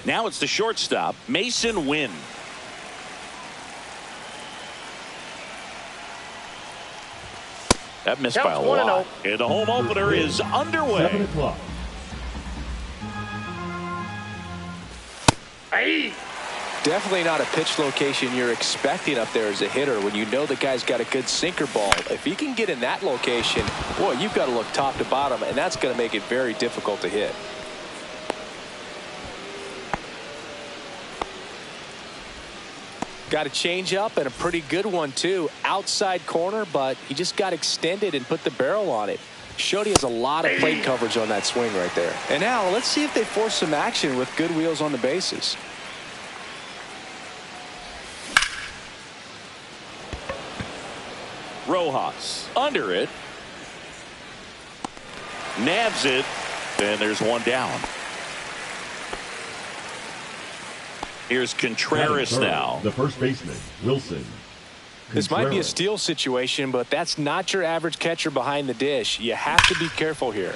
Now it's the shortstop, Mason Wynn. That missed by a lot. And the home opener is underway. 7 o'clock. Definitely not a pitch location you're expecting up there as a hitter when you know the guy's got a good sinker ball. If he can get in that location, boy, you've got to look top to bottom, and that's going to make it very difficult to hit. Got a change up and a pretty good one too. Outside corner, but he just got extended and put the barrel on it. Showed he has a lot of plate coverage on that swing right there. And now let's see if they force some action with good wheels on the bases. Rojas under it. Nabs it. And there's one down. Here's Contreras now. The first baseman, Wilson. This might be a steal situation, but that's not your average catcher behind the dish. You have to be careful here.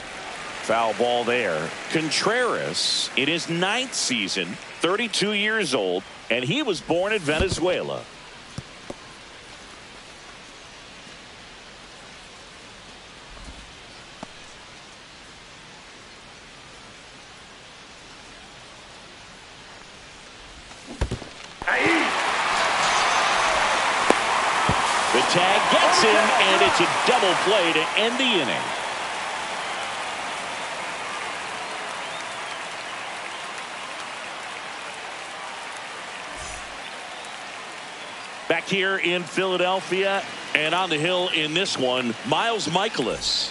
Foul ball there. Contreras in his 9th season, 32 years old, and he was born in Venezuela. The tag gets him, and it's a double play to end the inning. Back here in Philadelphia, and on the hill in this one, Miles Michaelis.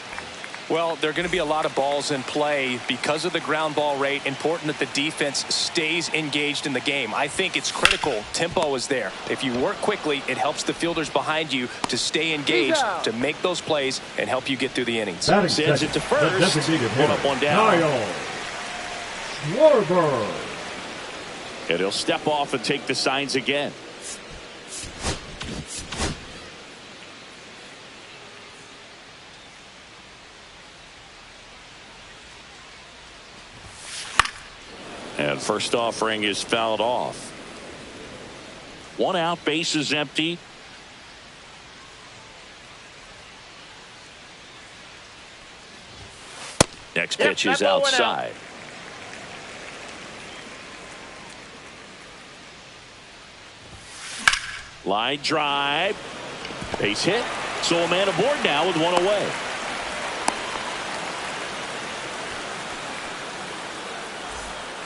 Well, there are going to be a lot of balls in play because of the ground ball rate. Important that the defense stays engaged in the game. I think it's critical. Tempo is there. If you work quickly, it helps the fielders behind you to stay engaged, to make those plays, and help you get through the innings. Sends it to first. One up, one down. Kyle Schwarber. And he'll step off and take the signs again. And first offering is fouled off. One out, base is empty. Next pitch is outside. Line drive. Base hit. So a man aboard now with one away.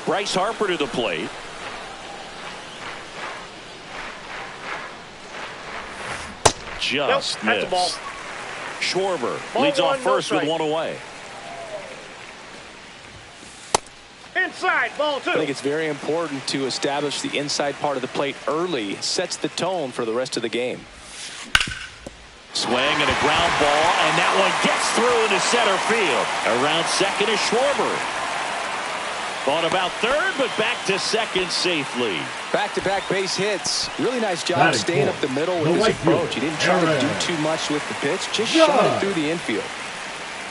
Bryce Harper to the plate. Just missed. Ball. Schwarber leads off first with one away. Inside, ball two. I think it's very important to establish the inside part of the plate early. Sets the tone for the rest of the game. Swing and a ground ball, and that one gets through into center field. Around second is Schwarber. Thought about third, but back to second safely. Back-to-back base hits. Really nice job staying up the middle with his approach. He didn't try to do too much with the pitch. Just shot it through the infield.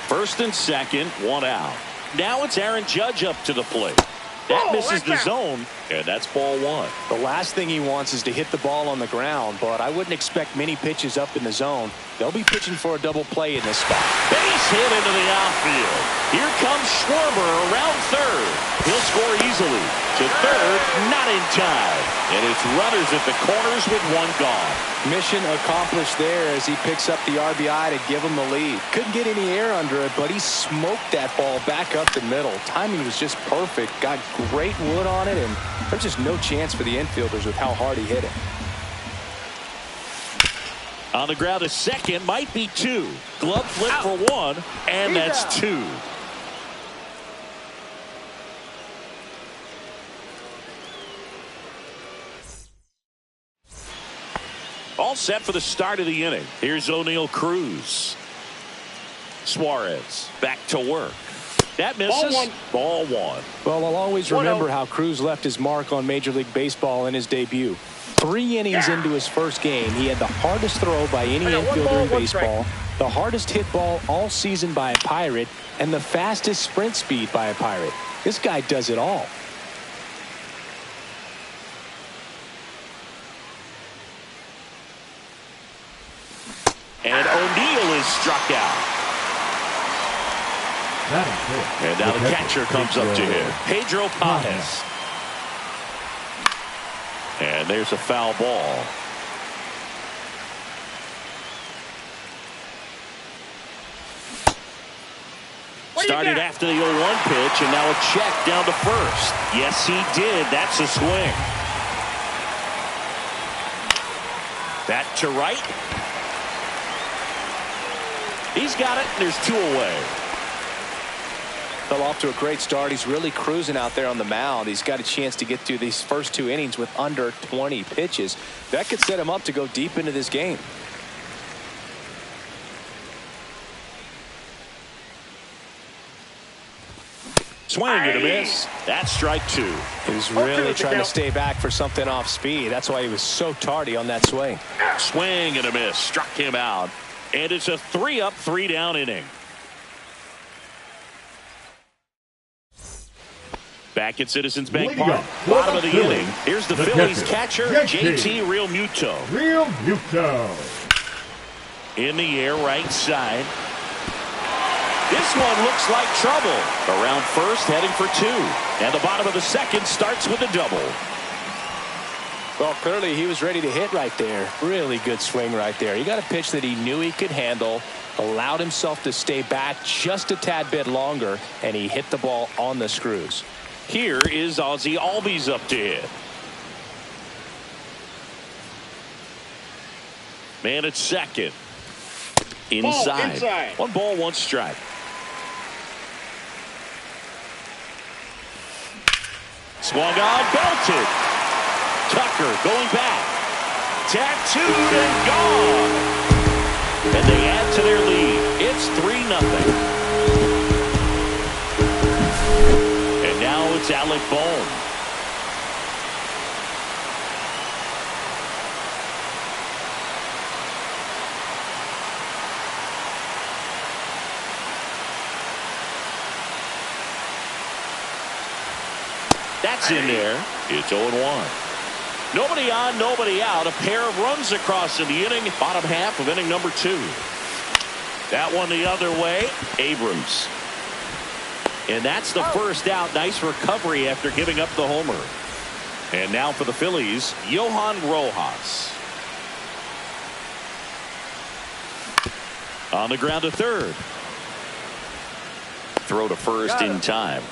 First and second, one out. Now it's Aaron Judge up to the plate. That misses the zone, and that's ball one. The last thing he wants is to hit the ball on the ground, but I wouldn't expect many pitches up in the zone. They'll be pitching for a double play in this spot. Base hit into the outfield. Here comes Schwarber around third. He'll score easily. To third, not in time. And it's runners at the corners with one gone. Mission accomplished there as he picks up the RBI to give him the lead. Couldn't get any air under it, but he smoked that ball back up the middle. Timing was just perfect. Got great wood on it, and there's just no chance for the infielders with how hard he hit it. On the ground, a second, might be two. Glove flip for one, and that's two. All set for the start of the inning. Here's O'Neal Cruz. Suarez back to work. That misses. Ball one. Well, I'll always remember how Cruz left his mark on Major League Baseball in his debut. 3 innings into his first game, he had the hardest throw by any infielder in baseball, the hardest hit ball all season by a Pirate, and the fastest sprint speed by a Pirate. This guy does it all. struck out. And now the catcher comes up to him, Pedro Paez. And there's a foul ball. Started after the 0-1 pitch, and now a check down to first. Yes, he did. That's a swing. That to right. He's got it, and there's 2 away. Fell off to a great start. He's really cruising out there on the mound. He's got a chance to get through these first 2 innings with under 20 pitches. That could set him up to go deep into this game. Swing and a miss. That's strike 2. He was really trying to stay back for something off speed. That's why he was so tardy on that swing. Swing and a miss. Struck him out. And it's a 3-up, 3-down inning. Back at Citizens Bank Park, bottom of the inning. Here's the Phillies catcher, JT Realmuto. In the air, right side. This one looks like trouble. Around first, heading for 2. And the bottom of the second starts with a double. Well, clearly he was ready to hit right there. Really good swing right there. He got a pitch that he knew he could handle, allowed himself to stay back just a tad bit longer, and he hit the ball on the screws. Here is Ozzie Albies up to hit. Man at second. Inside. 1 ball, 1 strike. Swung on, belted. Tucker going back. Tattooed and gone. And they add to their lead. It's 3-0. And now it's Alec Bohm. That's in there. It's 0-1. Nobody on, nobody out. A pair of runs across in the inning. Bottom half of inning number 2. That one the other way. Abrams. And that's the first out. Nice recovery after giving up the homer. And now for the Phillies, Johan Rojas. On the ground to third. Throw to first in time.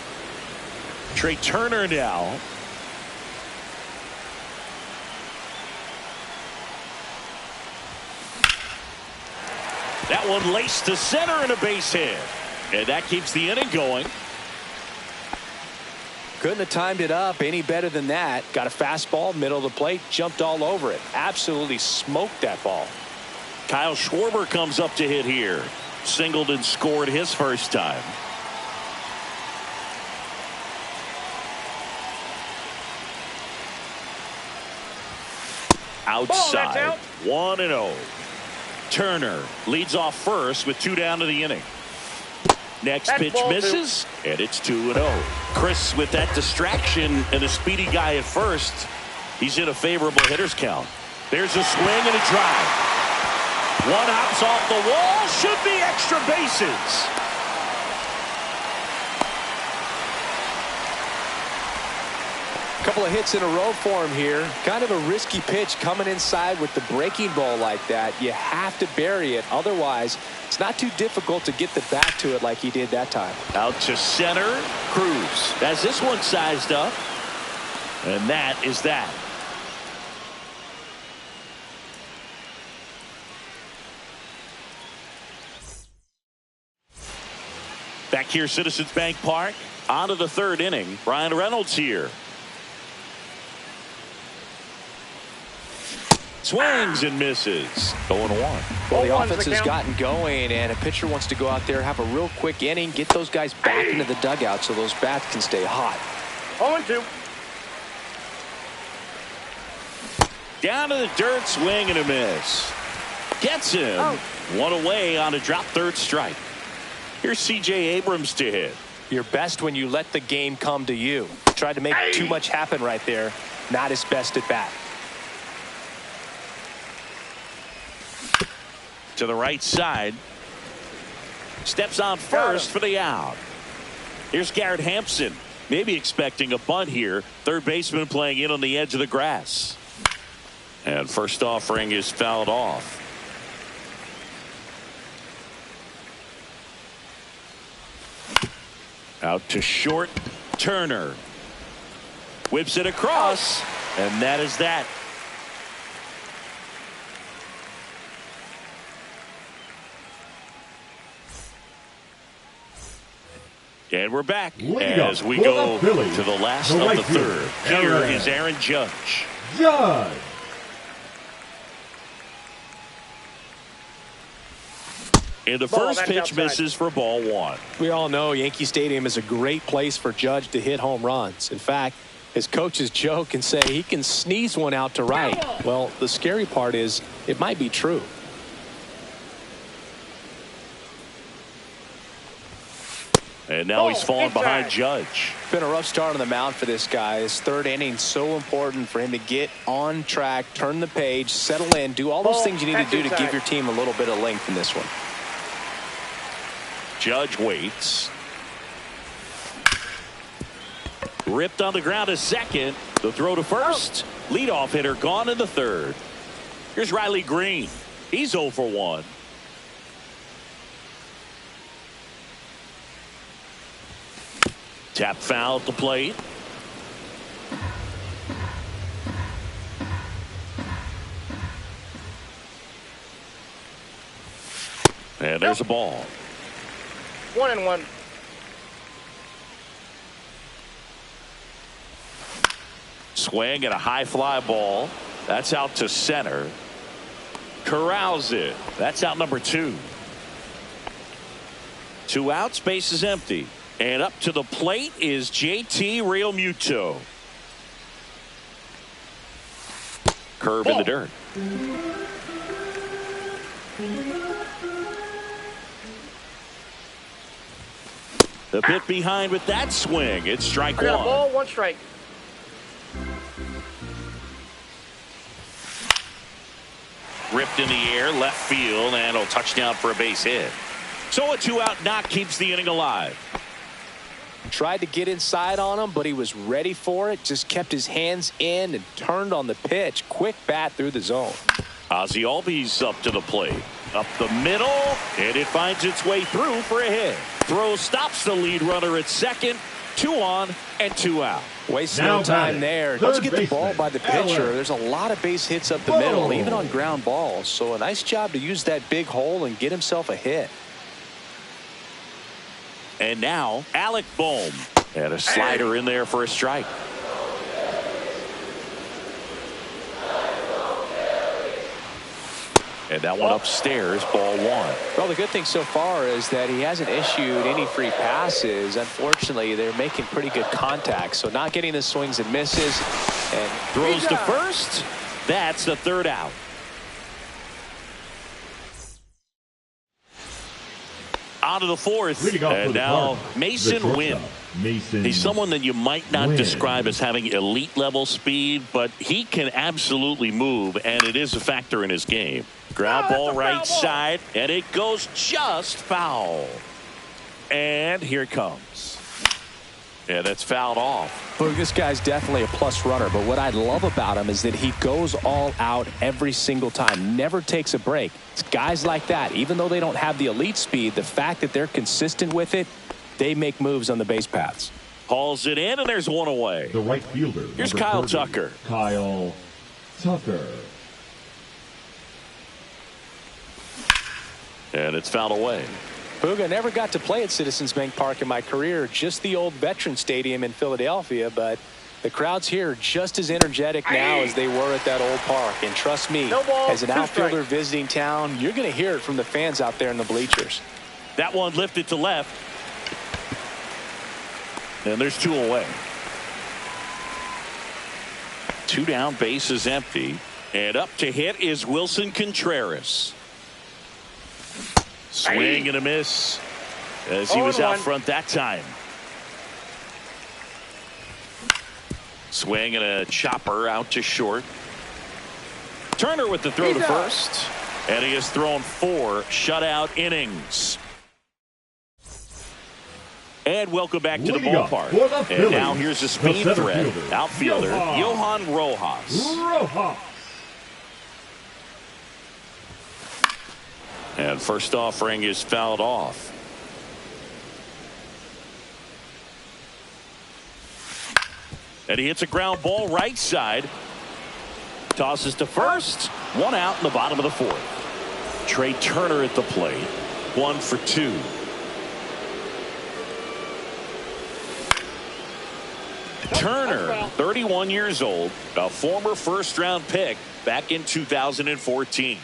Trey Turner now. That one laced to center and a base hit. And that keeps the inning going. Couldn't have timed it up any better than that. Got a fastball, middle of the plate, jumped all over it. Absolutely smoked that ball. Kyle Schwarber comes up to hit here. Singled and scored his first time. Outside. 1-0. Turner leads off first with 2 down to the inning. Next pitch misses, and it's 2-0. Chris with that distraction and a speedy guy at first. He's in a favorable hitter's count. There's a swing and a drive. One hops off the wall. Should be extra bases. Couple of hits in a row for him here. Kind of a risky pitch coming inside with the breaking ball like that. You have to bury it. Otherwise, it's not too difficult to get the bat to it like he did that time. Out to center. Cruz has this one sized up. And that is that. Back here, Citizens Bank Park. On to the 3rd inning. Brian Reynolds here. Swings and misses. 0-1. Well, the offense has gotten going, and a pitcher wants to go out there, have a real quick inning, get those guys back into the dugout so those bats can stay hot. 0-2. Down to the dirt, swing and a miss. Gets him. One away on a drop 3rd strike. Here's C.J. Abrams to hit. You're best when you let the game come to you. Tried to make too much happen right there. Not his best at bat. To the right side. Steps on first for the out. Here's Garrett Hampson. Maybe expecting a bunt here. Third baseman playing in on the edge of the grass. And first offering is fouled off. Out to short. Turner whips it across, and that is that. And we're back as we go to the last of the third. Here is Aaron Judge. And the first pitch misses for ball one. We all know Yankee Stadium is a great place for Judge to hit home runs. In fact, his coaches joke and say he can sneeze one out to right. Well, the scary part is it might be true. And now he's fallen behind Judge. Been a rough start on the mound for this guy. His third inning so important for him to get on track, turn the page, settle in, do all those things you need to do to give your team a little bit of length in this one. Judge waits. Ripped on the ground to second. The throw to first. Leadoff hitter gone in the third. Here's Riley Green. He's 0 for 1. Tap foul at the plate. And there's a ball. 1-1. Swing and a high fly ball. That's out to center. Corrals it. That's out number 2. 2 outs, base is empty. And up to the plate is JT Realmuto. Curve in the dirt. The bit behind with that swing. It's strike one. Ball, 1 strike. Ripped in the air, left field, and a touchdown for a base hit. So a 2-out knock keeps the inning alive. Tried to get inside on him, but he was ready for it. Just kept his hands in and turned on the pitch. Quick bat through the zone. Ozzie Albies up to the plate. Up the middle, and it finds its way through for a hit. Throw stops the lead runner at second. 2 on and 2 out. Wasting no time there. Once you get the ball by the pitcher, there's a lot of base hits up the middle, even on ground balls. So a nice job to use that big hole and get himself a hit. And now Alec Bohm. And a slider in there for a strike. And that one upstairs, ball 1. Well, the good thing so far is that he hasn't issued any free passes. Unfortunately, they're making pretty good contact. So not getting the swings and misses. And throws to first. That's the 3rd out. On to the 4th. And now Mason Wynn. He's someone that you might not describe as having elite level speed, but he can absolutely move, and it is a factor in his game. Ground ball right side, and it goes just foul. And here it comes. And it's fouled off. Look, this guy's definitely a plus runner, but what I love about him is that he goes all out every single time, never takes a break. It's guys like that, even though they don't have the elite speed, the fact that they're consistent with it, they make moves on the base paths. Hauls it in, and there's one away. The right fielder. Here's Kyle Tucker. Kyle Tucker. And it's fouled away. Booga, never got to play at Citizens Bank Park in my career, just the old Veterans Stadium in Philadelphia, but the crowds here are just as energetic now as they were at that old park. And trust me, as an outfielder visiting town, you're going to hear it from the fans out there in the bleachers. That one lifted to left. And there's 2 away. 2 down, base is empty. And up to hit is Wilson Contreras. Swing and a miss as he was out front that time. Swing and a chopper out to short. Turner with the throw to first. And he has thrown 4 shutout innings. And welcome back to the Leading up ballpark. for the And Phillies, now here's a the speed center threat. fielder, Outfielder, Johan Rojas. Rojas. And first offering is fouled off. And he hits a ground ball right side. Tosses to first. One out in the bottom of the fourth. Trey Turner at the plate. 1 for 2. Turner, 31 years old, a former first-round pick back in 2014.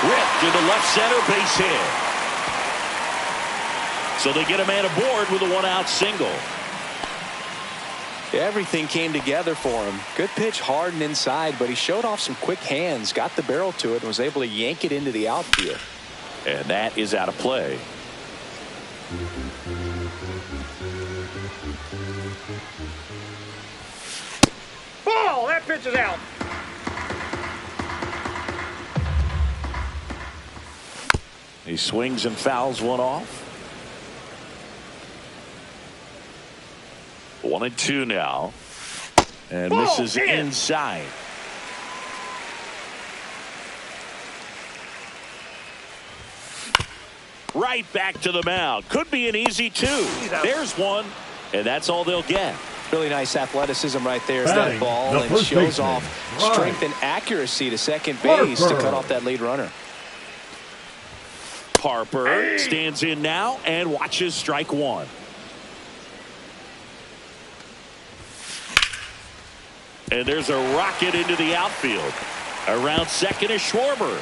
Ripped into left center, base hit. So they get a man aboard with a one-out single. Everything came together for him. Good pitch, hard and inside, but he showed off some quick hands, got the barrel to it, and was able to yank it into the outfield. And that is out of play. Ball! That pitch is out. He swings and fouls one off. 1-2 now. And Ball, misses hit. inside. Right back to the mound. Could be an easy 2. There's one. And that's all they'll get. Really nice athleticism right there as that Batting, ball, the and first shows baseman, off Ryan. strength and accuracy to second base to cut off that lead runner. Harper stands in now and watches strike one. And there's a rocket into the outfield. Around second is Schwarber.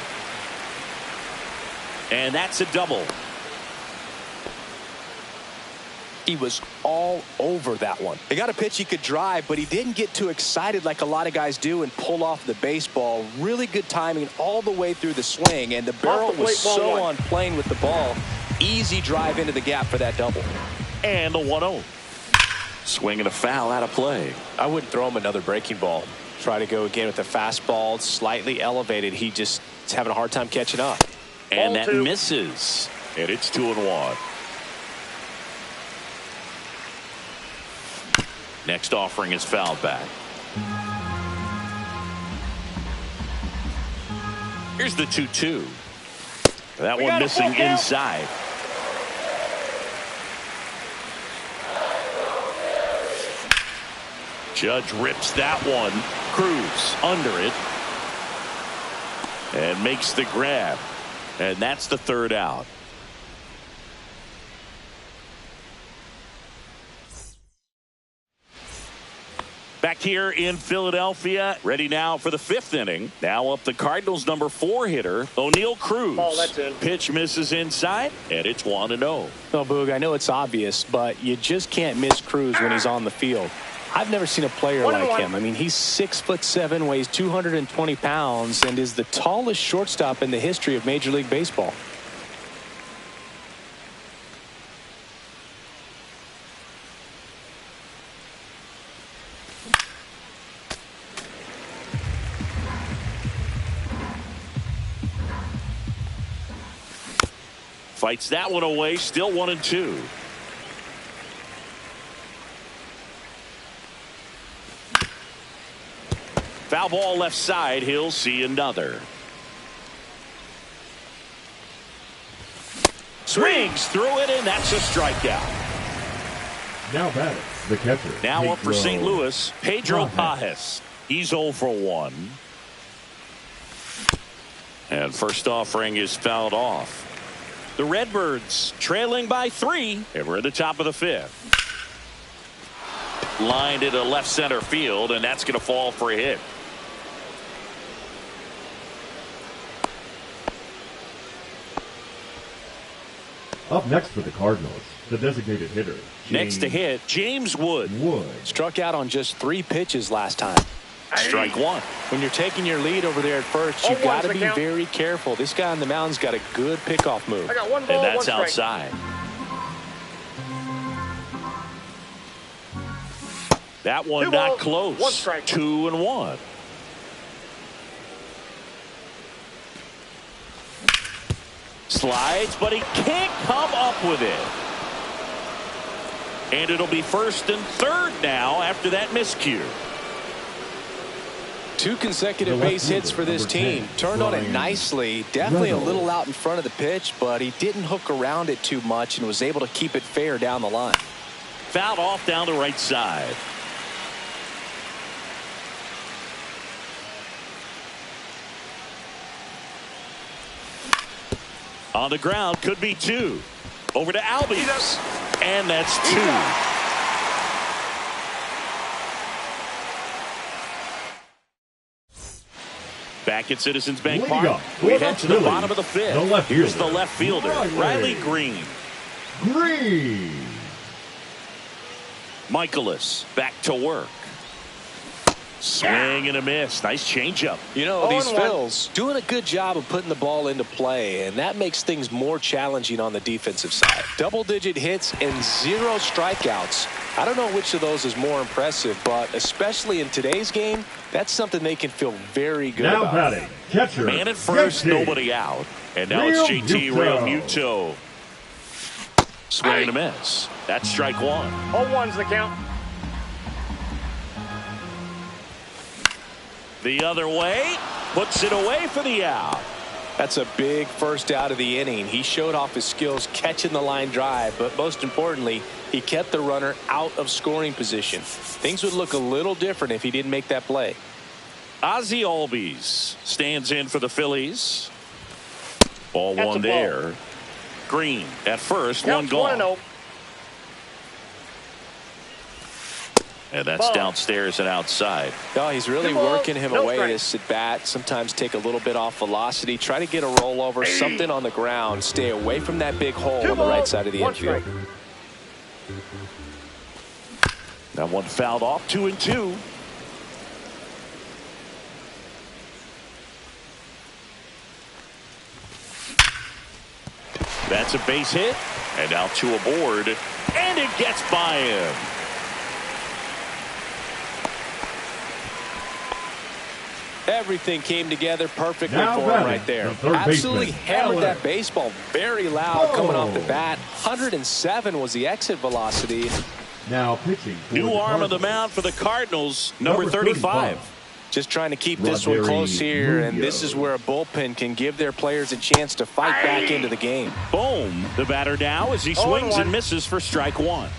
And that's a double. He was all over that one. He got a pitch he could drive, but he didn't get too excited like a lot of guys do and pull off the baseball. Really good timing all the way through the swing, and the barrel was so on plane with the ball. Easy drive into the gap for that double. And the 1-0. Swing and a foul out of play. I wouldn't throw him another breaking ball. Try to go again with the fastball, slightly elevated. He just is having a hard time catching up. And Ball that 2. misses. And it's 2-1. Next offering is fouled back. Here's the 2-2. That one missing inside. Judge rips that one. Cruz under it. And makes the grab. And that's the third out. Back here in Philadelphia, ready now for the 5th inning. Now up the Cardinals' number 4 hitter, O'Neal Cruz. Ball, that's in. Pitch misses inside, and it's 1-0. Well, Boog, I know it's obvious, but you just can't miss Cruz when he's on the field. I've never seen a player like him. I mean, he's 6'7", weighs 220 pounds, and is the tallest shortstop in the history of Major League Baseball. Fights that one away, still 1-2. Foul ball left side, he'll see another. Swings through it, and that's a strikeout. Now batting, the catcher. Now up for St. Pedro Louis, Pedro Pajes. He's 0 for 1. And first offering is fouled off. The Redbirds trailing by 3, and we're at the top of the 5th. Lined into left center field, and that's going to fall for a hit. Up next for the Cardinals, the designated hitter. Next to hit, James Wood. Struck out on just 3 pitches last time. Strike one. When you're taking your lead over there at first, you've got to be very careful. This guy on the mound's got a good pickoff move. I got 1 ball, And that's 1 strike. outside. That one 2 not balls, close. 1 strike. 2-1. Slides, but he can't come up with it. And it'll be 1st and 3rd now after that miscue. 2 consecutive base hits for this team. Turned on it nicely. Definitely a little out in front of the pitch, but he didn't hook around it too much and was able to keep it fair down the line. Fouled off down the right side. On the ground, could be 2. Over to Albies. And that's 2. Back at Citizens Bank Park, we head to the bottom of the 5th. Here's the left fielder, Riley Green. Michaelis back to work. Swing and a miss. Nice changeup. You know, these Phils doing a good job of putting the ball into play, and that makes things more challenging on the defensive side. Double-digit hits and 0 strikeouts. I don't know which of those is more impressive, but especially in today's game, that's something they can feel very good about. Now batting, catcher. Man at first, nobody out. And now it's JT Realmuto. Swing and a miss. That's strike 1. 0-1's the count. The other way, puts it away for the out. That's a big first out of the inning. He showed off his skills catching the line drive, but most importantly, he kept the runner out of scoring position. Things would look a little different if he didn't make that play. Ozzie Albies stands in for the Phillies. Ball That's 1 there. Green at first, 1 gone. 1-0. And that's downstairs and outside. Oh, he's really working him away this at bat. Sometimes take a little bit off velocity. Try to get a rollover, something on the ground. Stay away from that big hole on the right side of the infield. That one fouled off, 2-2. That's a base hit. And now 2 aboard. And it gets by him. Everything came together perfectly for him right there. Absolutely hammered that baseball very loud coming off the bat. 107 was the exit velocity. Now pitching. New arm of the mound for the Cardinals, number 35. Just trying to keep this one close here, and this is where a bullpen can give their players a chance to fight back into the game. Boom. The batter now as he swings and misses for strike 1.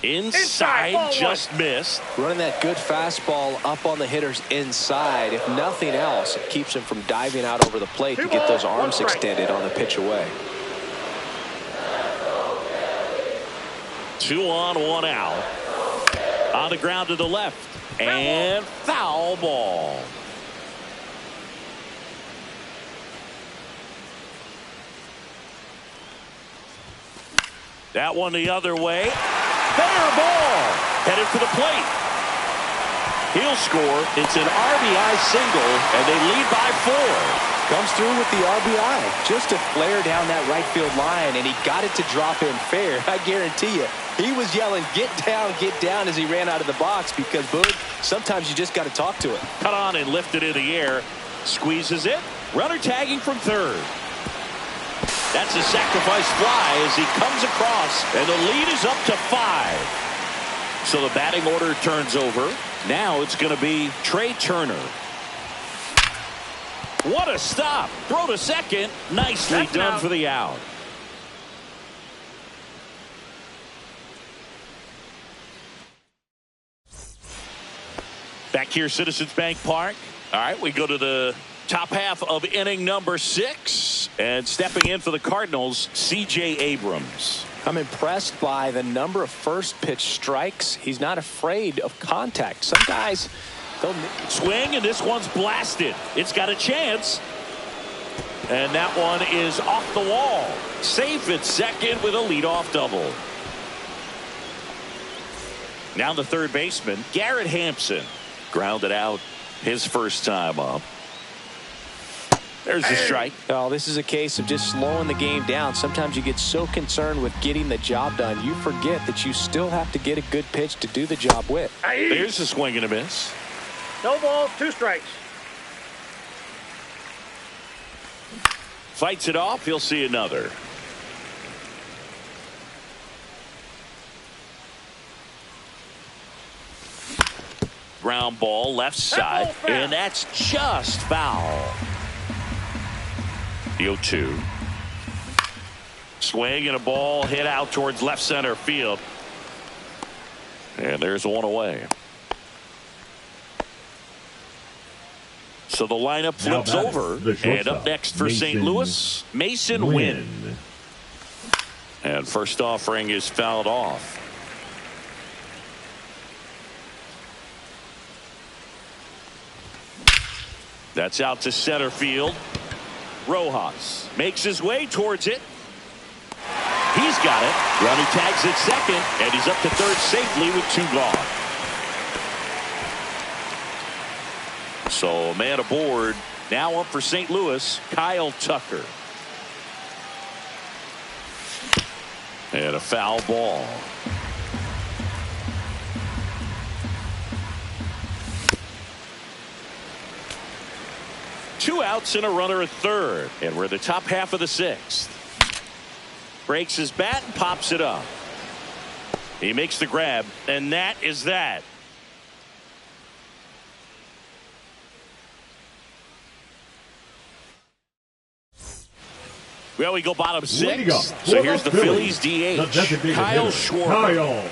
Inside, just missed. Running that good fastball up on the hitter's inside. If nothing else, it keeps him from diving out over the plate to get those arms extended on the pitch away. 2 on, 1 out. On the ground to the left. And foul ball. That one the other way. Fair ball. Headed for the plate. He'll score. It's an RBI single, and they lead by 4. Comes through with the RBI. Just a flare down that right field line, and he got it to drop in fair. I guarantee you, he was yelling, get down, as he ran out of the box because, Boog, sometimes you just got to talk to it. Cut on and lifted in the air. Squeezes it. Runner tagging from 3rd. That's a sacrifice fly as he comes across, and the lead is up to 5. So the batting order turns over. Now it's going to be Trey Turner. What a stop. Throw to second. Nicely done for the out. Back here, Citizens Bank Park. All right, we go to the top half of inning number 6. And stepping in for the Cardinals, C.J. Abrams. I'm impressed by the number of first pitch strikes. He's not afraid of contact. Some guys, they'll swing, and this one's blasted. It's got a chance. And that one is off the wall. Safe at second with a leadoff double. Now the third baseman, Garrett Hampson. Grounded out his first time up. There's the strike. Oh, this is a case of just slowing the game down. Sometimes you get so concerned with getting the job done, you forget that you still have to get a good pitch to do the job with. There's a swing and a miss. No balls, 2 strikes. Fights it off. He'll see another. Ground ball left side, and that's just foul. The 0-2. Swing and a ball hit out towards left center field. And there's one away. So the lineup flips over. And up next for St. Louis, Mason Wynn. And first offering is fouled off. That's out to center field. Rojas makes his way towards it. He's got it. Runner tags at second, and he's up to third safely with 2 gone. So a man aboard. Now up for St. Louis, Kyle Tucker. And a foul ball. Two outs and a runner at third. And we're in the top half of the 6th. Breaks his bat and pops it up. He makes the grab, and that is that. Well, we go bottom 6. So here's the Phillies DH, Kyle Schwarber.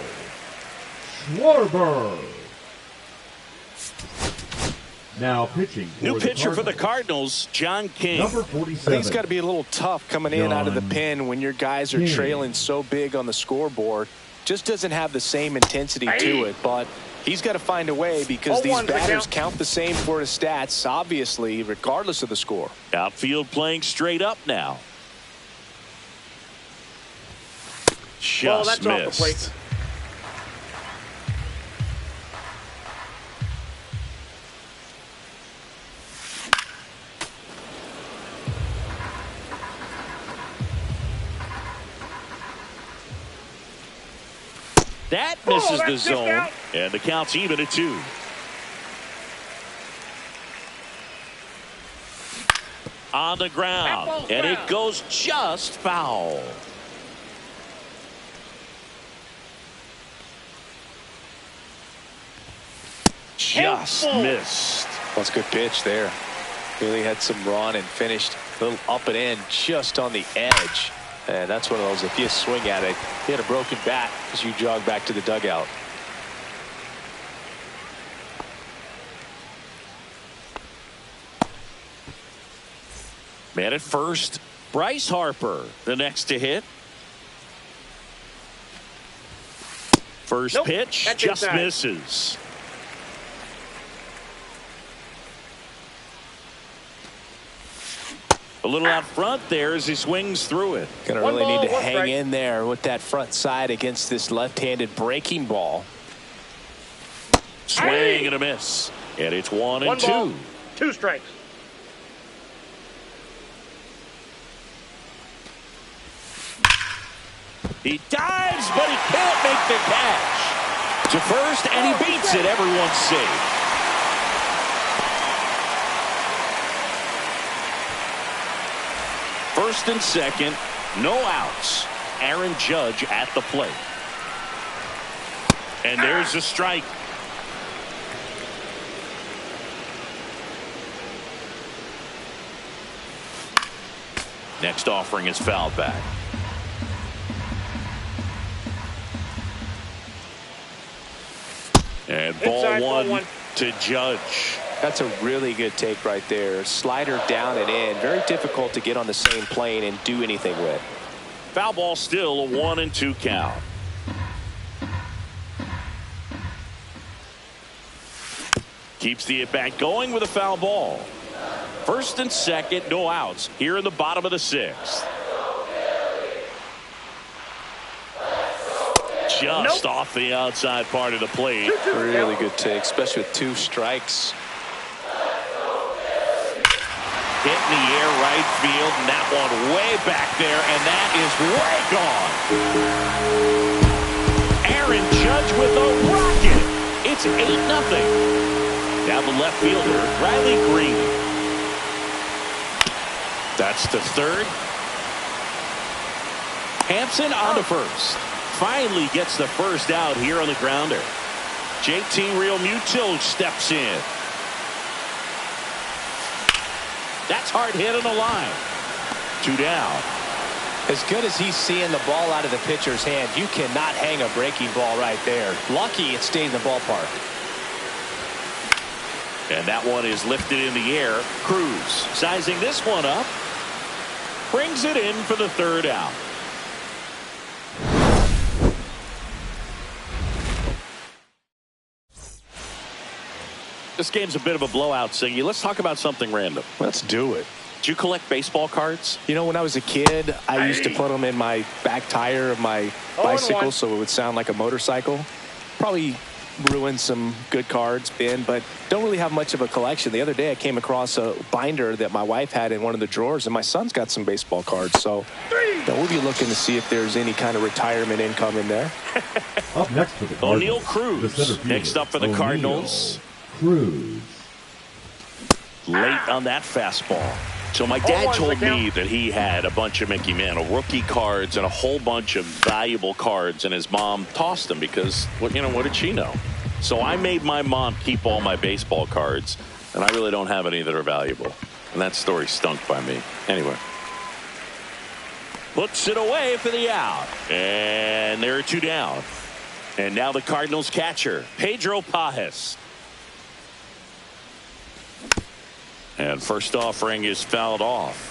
Now pitching. New pitcher for the Cardinals, John King. Number 47. I think it's got to be a little tough coming in out of the pen when your guys are trailing so big on the scoreboard. Just doesn't have the same intensity to it, but he's got to find a way because these batters count the same for his stats, obviously, regardless of the score. Outfield playing straight up now. Just missed. That misses the zone, and the count's even at 2. On the ground, and it goes just foul. Just missed. That's a good pitch there. Really had some run and finished a little up and in just on the edge. And that's one of those, if you swing at it, you had a broken bat as you jog back to the dugout. Man at first, Bryce Harper, the next to hit. First pitch, just misses. A little out front there as he swings through it. Gonna really need to hang in there with that front side against this left-handed breaking ball. Swing and a miss. And it's 1-2. 2 strikes. He dives, but he can't make the catch. To first, and he beats it. Everyone's safe. First and second, no outs. Aaron Judge at the plate. And there's a strike. Next offering is fouled back. And ball one to Judge. That's a really good take right there. Slider down and in. Very difficult to get on the same plane and do anything with. Foul ball still a 1-2 count. Keeps the at-bat going with a foul ball. First and second, no outs here in the bottom of the 6th. Just off the outside part of the plate. Really good take, especially with 2 strikes. Hit in the air right field, and that one way back there, and that is way gone. Aaron Judge with a rocket. It's 8-0. Down the left fielder, Riley Green. That's the third. Hampson on to first. Finally gets the first out here on the grounder. JT Realmuto steps in. That's hard hit on the line. 2 down. As good as he's seeing the ball out of the pitcher's hand, you cannot hang a breaking ball right there. Lucky it stayed in the ballpark. And that one is lifted in the air. Cruz sizing this one up. Brings it in for the third out. This game's a bit of a blowout, Singy. Let's talk about something random. Let's do it. Do you collect baseball cards? You know, when I was a kid, I used to put them in my back tire of my bicycle so it would sound like a motorcycle. Probably ruined some good cards, Ben, but don't really have much of a collection. The other day I came across a binder that my wife had in one of the drawers, and my son's got some baseball cards. So we'll be looking to see if there's any kind of retirement income in there. Up next for the Cardinals, O'Neal Cruz. Next up for the Cardinals. Cruz. Late on that fastball. So my dad told me that he had a bunch of Mickey Mantle rookie cards and a whole bunch of valuable cards, and his mom tossed them because, what did she know? So I made my mom keep all my baseball cards, and I really don't have any that are valuable. And that story stunk by me. Anyway. Puts it away for the out. And there are 2 down. And now the Cardinals catcher, Pedro Pajes. And first offering is fouled off.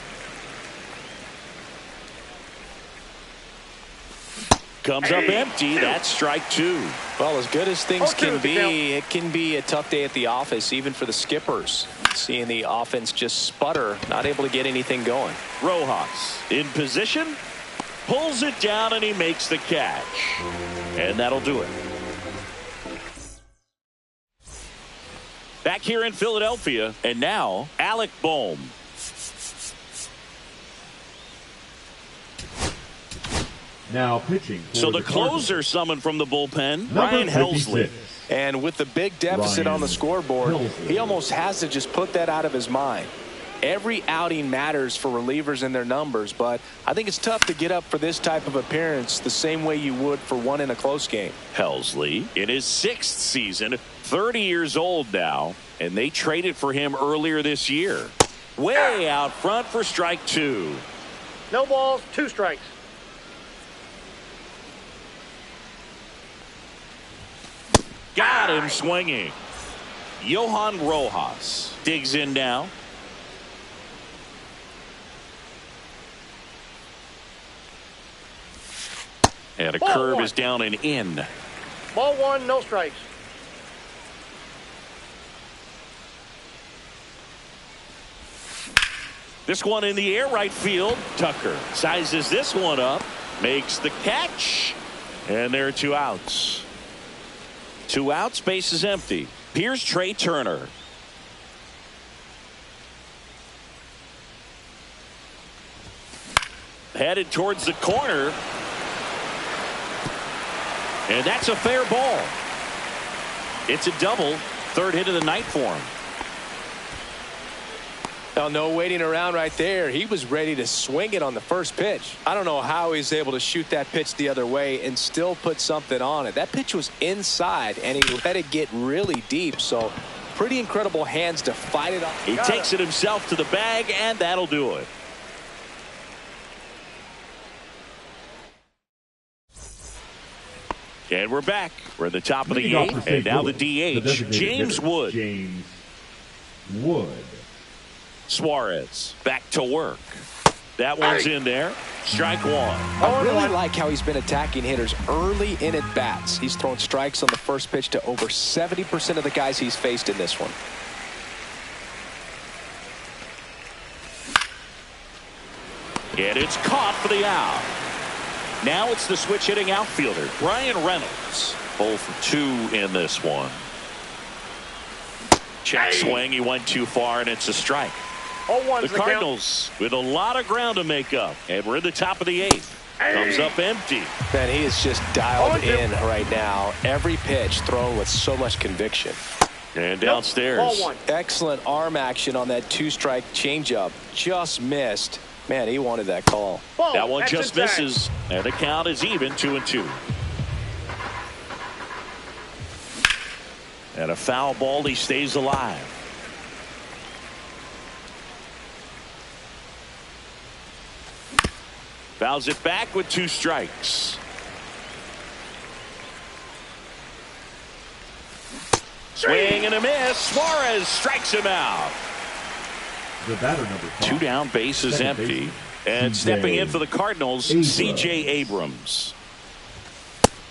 Comes up empty. That's strike 2. Well, as good as things can be, it can be a tough day at the office, even for the skippers. Seeing the offense just sputter, not able to get anything going. Rojas in position, pulls it down, and he makes the catch. And that'll do it. Back here in Philadelphia, and now Alec Bohm. Now pitching. So the closer summoned from the bullpen, Number Ryan Helsley. 56. And with the big deficit on the scoreboard, he almost has to just put that out of his mind. Every outing matters for relievers and their numbers, but I think it's tough to get up for this type of appearance the same way you would for one in a close game. Helsley in his 6th season, 30 years old now, and they traded for him earlier this year. Way out front for strike 2. No balls, 2 strikes. Got him swinging. Johan Rojas digs in now. And a curve is down and in. Ball 1, no strikes. This one in the air, right field. Tucker sizes this one up, makes the catch, and there are 2 outs. 2 outs, base is empty. Here's Trey Turner. Headed towards the corner. And that's a fair ball. It's a double. 3rd hit of the night for him. Now, no waiting around right there. He was ready to swing it on the first pitch. I don't know how he's able to shoot that pitch the other way and still put something on it. That pitch was inside, and he let it get really deep. So pretty incredible hands to fight it off. He takes it himself to the bag, and that'll do it. And we're back. We're at the top of the 8th, and now the DH, James Wood. James Wood. Suarez back to work. That one's in there. Strike 1. I really like how he's been attacking hitters early in at bats. He's thrown strikes on the first pitch to over 70% of the guys he's faced in this one. And it's caught for the out. Now it's the switch hitting outfielder, Brian Reynolds. 0 for 2 in this one. Check swing. He went too far, and it's a strike. The Cardinals with a lot of ground to make up. And we're in the top of the 8th. Comes up empty. Man, he is just dialed in right now. Every pitch thrown with so much conviction. And Nope. downstairs. Ball one. Excellent arm action on that two-strike changeup. Just missed. Man, he wanted that call. Ball. That one That's just inside. misses. And the count is even 2-2. And a foul ball. He stays alive. Fouls it back with 2 strikes. Swing and a miss. Suarez strikes him out. The batter number 5. 2 down, bases Second empty. baseman, And CJ stepping in for the Cardinals, Abrams. C.J. Abrams.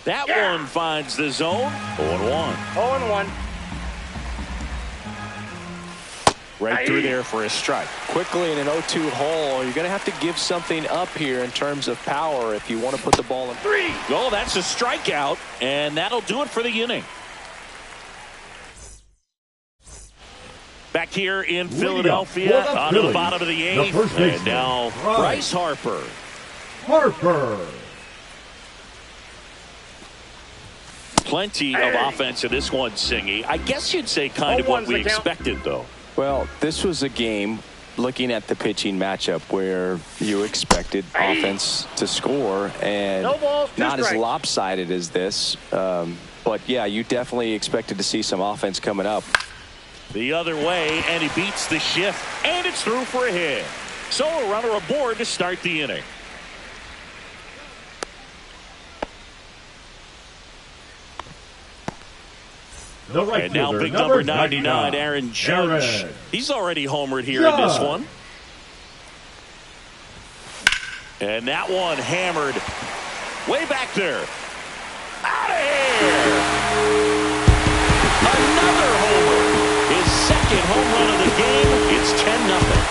That one finds the zone. 0-1. 0-1. Right through there for a strike. Quickly in an 0-2 hole, you're going to have to give something up here in terms of power if you want to put the ball in. 3. Oh, that's a strikeout, and that'll do it for the inning. Back here in Philadelphia, for the on to the Phillies, bottom of the the 8th. first baseman, And now Bryce Harper. Harper. Plenty of offense in this one, Singy. I guess you'd say kind of what 0-1's we the count. expected, though. Well, this was a game, looking at the pitching matchup, where you expected offense to score, and No balls, 2 not as strikes. lopsided as this. But, yeah, you definitely expected to see some offense coming up. The other way, and he beats the shift, and it's through for a hit. So a runner aboard to start the inning. The right And now fielder, big number 99, Aaron Judge. Aaron. He's already homered here in this Judge. one. And that one hammered way back there. Out of here. Another homer. His second home run of the game. It's 10-0.